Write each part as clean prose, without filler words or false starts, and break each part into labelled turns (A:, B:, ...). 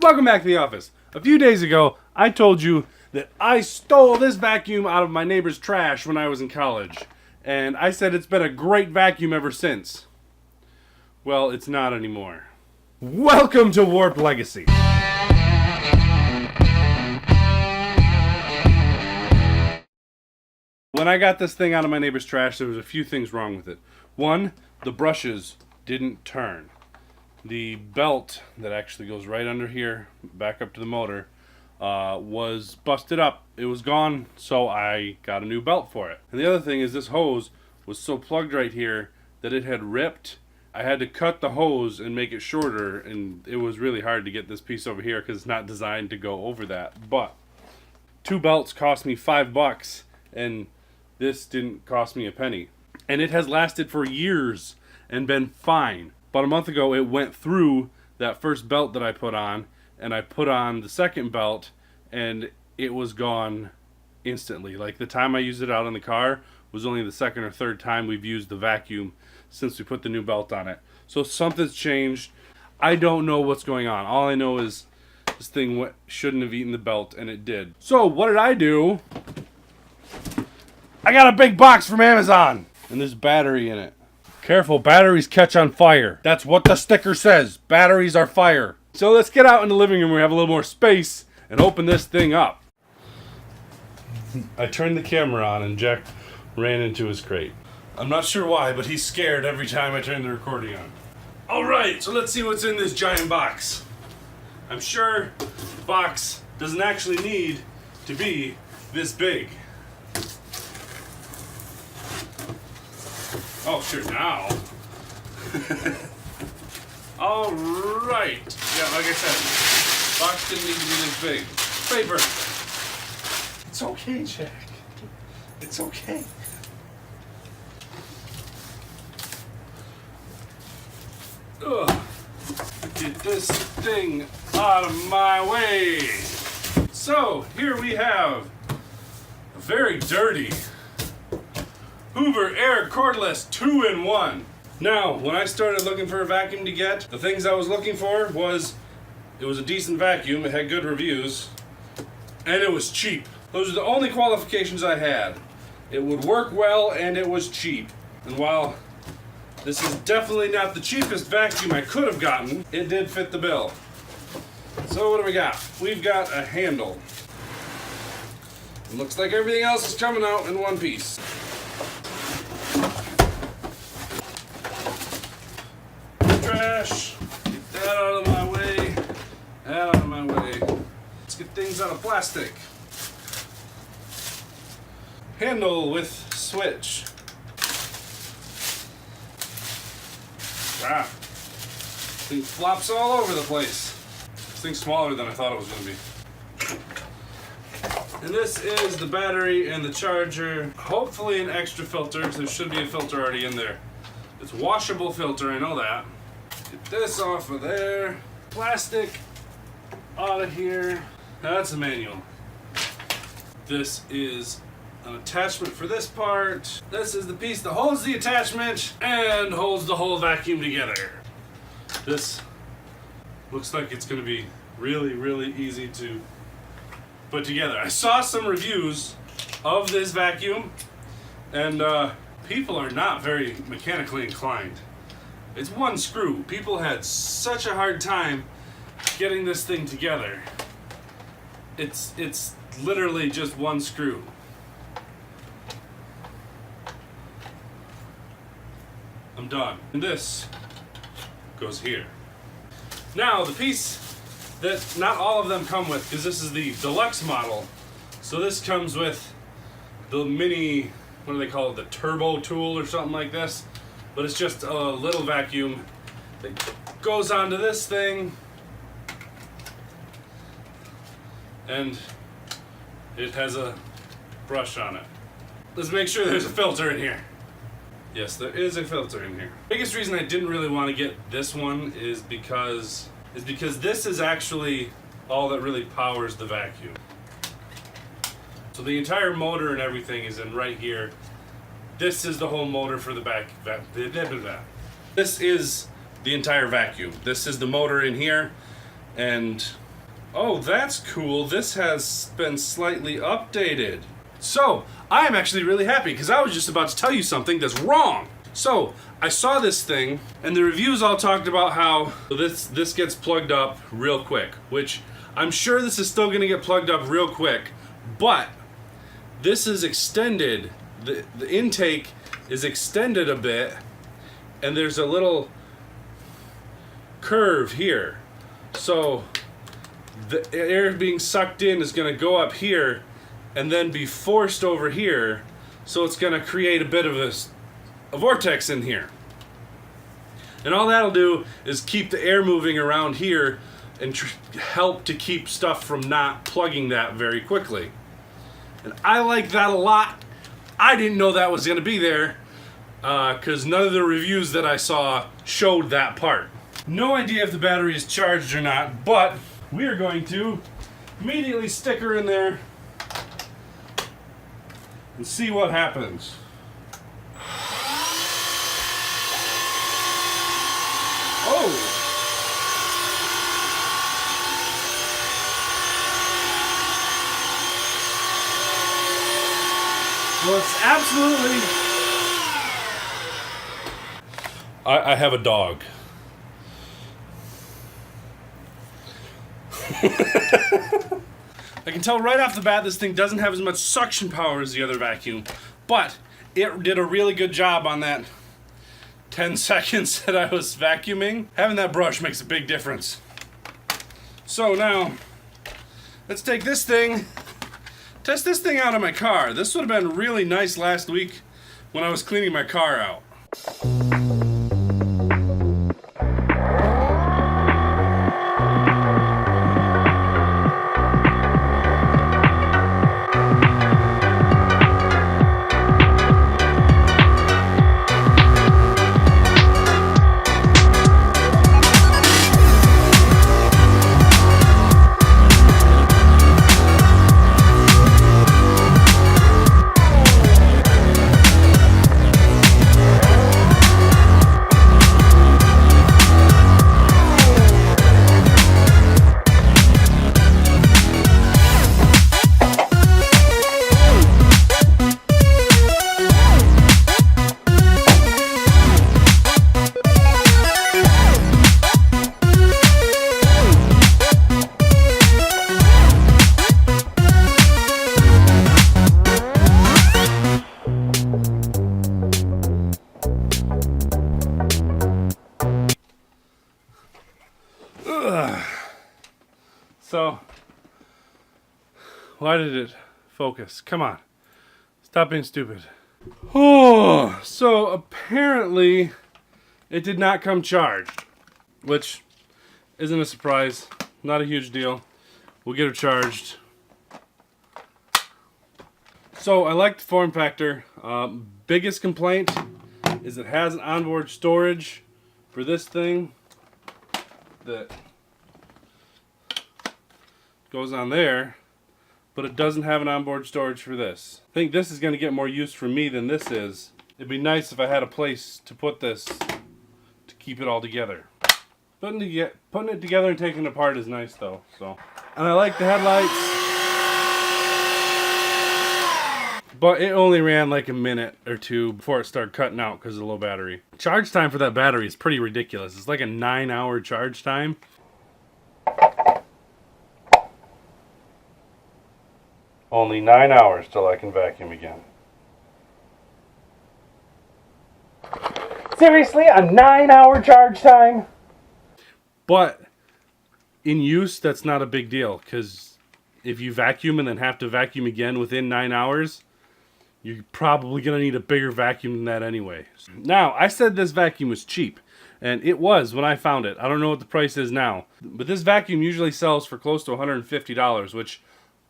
A: Welcome back to the office. A few days ago, I told you that I stole this vacuum out of my neighbor's trash when I was in college. And I said it's been a great vacuum ever since. Well, it's not anymore. Welcome to Warped Legacy. When I got this thing out of my neighbor's trash, there was a few things wrong with it. One, the brushes didn't turn. The belt that actually goes right under here, back up to the motor, was busted up. It was gone, so I got a new belt for it. And the other thing is this hose was so plugged right here that it had ripped. I had to cut the hose and make it shorter, and it was really hard to get this piece over here because it's not designed to go over that. But two belts cost me $5, and this didn't cost me a penny. And it has lasted for years and been fine. About a month ago, it went through that first belt that I put on, and I put on the second belt, and it was gone instantly. Like, the time I used it out in the car was only the second or third time we've used the vacuum since we put the new belt on it. So something's changed. I don't know what's going on. All I know is this thing shouldn't have eaten the belt, and it did. So what did I do? I got a big box from Amazon, and there's battery in it. Careful, batteries catch on fire. That's what the sticker says. Batteries are fire. So let's get out in the living room where we have a little more space and open this thing up. I turned the camera on and Jack ran into his crate. I'm not sure why, but he's scared every time I turn the recording on. Alright, so let's see what's in this giant box. I'm sure the box doesn't actually need to be this big. Oh, sure, now. All right. Yeah, like I said, box didn't need to be this big. Paper. It's okay, Jack. It's okay. Ugh. Get this thing out of my way. So, here we have a very dirty Hoover Air Cordless 2-in-1. Now, when I started looking for a vacuum to get, the things I was looking for was, it was a decent vacuum, it had good reviews, and it was cheap. Those are the only qualifications I had. It would work well, and it was cheap. And while this is definitely not the cheapest vacuum I could have gotten, it did fit the bill. So what do we got? We've got a handle. It looks like everything else is coming out in one piece. Trash. Get that out of my way. That out of my way. Let's get things out of plastic. Handle with switch. Ah. Thing flops all over the place. This thing's smaller than I thought it was going to be. And this is the battery and the charger. Hopefully an extra filter, because there should be a filter already in there. It's washable filter, I know that. Get this off of there. Plastic out of here. That's a manual. This is an attachment for this part. This is the piece that holds the attachment and holds the whole vacuum together. This looks like it's going to be really, really easy to put together. I saw some reviews of this vacuum, and people are not very mechanically inclined. It's one screw. People had such a hard time getting this thing together. It's literally just one screw. I'm done. And this goes here. Now, the piece that not all of them come with, because this is the deluxe model, so this comes with the mini, what do they call it, the turbo tool or something like this. But it's just a little vacuum that goes onto this thing, and it has a brush on it. Let's make sure there's a filter in here. Yes, there is a filter in here. Biggest reason I didn't really want to get this one is because this is actually all that really powers the vacuum. So the entire motor and everything is in right here. This is the whole motor for the back. This is the entire vacuum. This is the motor in here, and Oh, that's cool. This has been slightly updated. So, I am actually really happy because I was just about to tell you something that's wrong. So, I saw this thing, and the reviews all talked about how this gets plugged up real quick, which I'm sure this is still going to get plugged up real quick, but this is extended. The intake is extended a bit, and there's a little curve here. So, the air being sucked in is going to go up here and then be forced over here, so it's going to create a bit of a vortex in here. And all that'll do is keep the air moving around here and help to keep stuff from not plugging that very quickly. And I like that a lot. I didn't know that was going to be there because none of the reviews that I saw showed that part. No idea if the battery is charged or not, but we are going to immediately stick her in there and see what happens. Oh! Well, it's absolutely... I have a dog. I can tell right off the bat this thing doesn't have as much suction power as the other vacuum, but it did a really good job on that 10 seconds that I was vacuuming. Having that brush makes a big difference. So now, let's take this thing, test this thing out on my car. This would have been really nice last week when I was cleaning my car out. So, why did it focus? Come on. Stop being stupid. Oh, so apparently it did not come charged, which isn't a surprise. Not a huge deal. We'll get it charged. So I like the form factor. Biggest complaint is it has an onboard storage for this thing that goes on there, but it doesn't have an onboard storage for this. I think this is going to get more use for me than this is. It'd be nice if I had a place to put this to keep it all together. Putting it together and taking it apart is nice though. So, and I like the headlights, but it only ran like a minute or two before it started cutting out because of the low battery. Charge time for that battery is pretty ridiculous. It's like a 9-hour charge time. Only 9 hours till I can vacuum again. Seriously, a 9-hour charge time? But in use, that's not a big deal, because if you vacuum and then have to vacuum again within 9 hours, you're probably going to need a bigger vacuum than that anyway. Now, I said this vacuum was cheap, and it was when I found it. I don't know what the price is now, but this vacuum usually sells for close to $150, which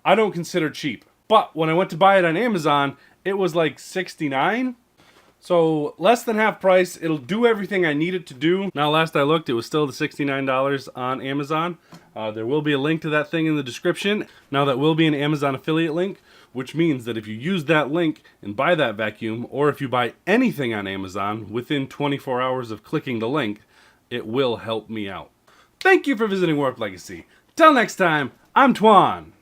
A: I don't consider cheap. But when I went to buy it on Amazon, it was like $69. So less than half price. It'll do everything I need it to do. Now, last I looked, it was still the $69 on Amazon. There will be a link to that thing in the description. Now, that will be an Amazon affiliate link, which means that if you use that link and buy that vacuum, or if you buy anything on Amazon within 24 hours of clicking the link, it will help me out. Thank you for visiting Warp Legacy. Till next time, I'm Twan.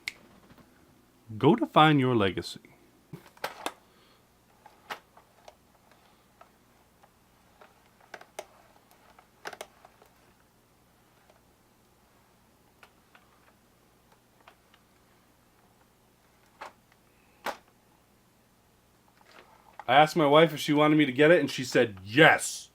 A: Go define your legacy. I asked my wife if she wanted me to get it, and she said yes.